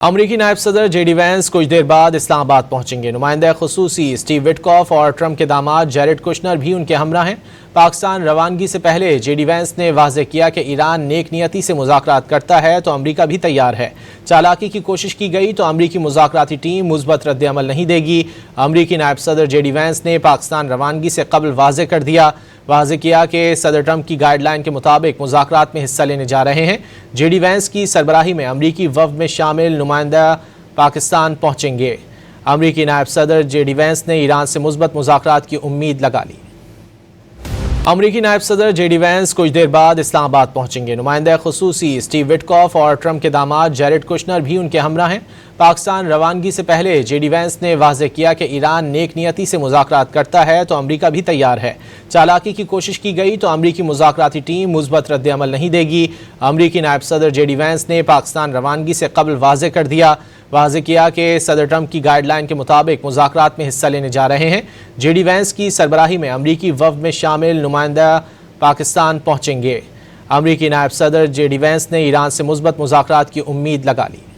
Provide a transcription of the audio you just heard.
امریکی نائب صدر جے ڈی وینس کچھ دیر بعد اسلام آباد پہنچیں گے۔ نمائندہ خصوصی اسٹیو وٹکاف اور ٹرمپ کے داماد جیرڈ کشنر بھی ان کے ہمراہ ہیں۔ پاکستان روانگی سے پہلے جے ڈی وینس نے واضح کیا کہ ایران نیک نیتی سے مذاکرات کرتا ہے تو امریکہ بھی تیار ہے۔ چالاکی کی کوشش کی گئی تو امریکی مذاکراتی ٹیم مثبت رد عمل نہیں دے گی۔ امریکی نائب صدر جے ڈی وینس نے پاکستان روانگی سے قبل واضح کیا کہ صدر ٹرمپ کی گائیڈ لائن کے مطابق مذاکرات میں حصہ لینے جا رہے ہیں۔ جے ڈی وینس کی سربراہی میں امریکی وفد میں شامل نمائندہ پاکستان پہنچیں گے۔ امریکی نائب صدر جے ڈی وینس نے ایران سے مثبت مذاکرات کی امید لگا لی۔ امریکی نائب صدر جے ڈی وینس کچھ دیر بعد اسلام آباد پہنچیں گے۔ نمائندہ خصوصی اسٹیو وٹکاف اور ٹرمپ کے داماد جیرڈ کشنر بھی ان کے ہمراہ ہیں۔ پاکستان روانگی سے پہلے جے ڈی وینس نے واضح کیا کہ ایران نیک نیتی سے مذاکرات کرتا ہے تو امریکہ بھی تیار ہے۔ چالاکی کی کوشش کی گئی تو امریکی مذاکراتی ٹیم مثبت رد عمل نہیں دے گی۔ امریکی نائب صدر جے ڈی وینس نے پاکستان روانگی سے قبل واضح کیا کہ صدر ٹرمپ کی گائیڈ لائن کے مطابق مذاکرات میں حصہ لینے جا رہے ہیں۔ جے ڈی وینس کی سربراہی میں امریکی وفد میں شامل نمائندہ پاکستان پہنچیں گے۔ امریکی نائب صدر جے ڈی وینس نے ایران سے مثبت مذاکرات کی امید لگا لی۔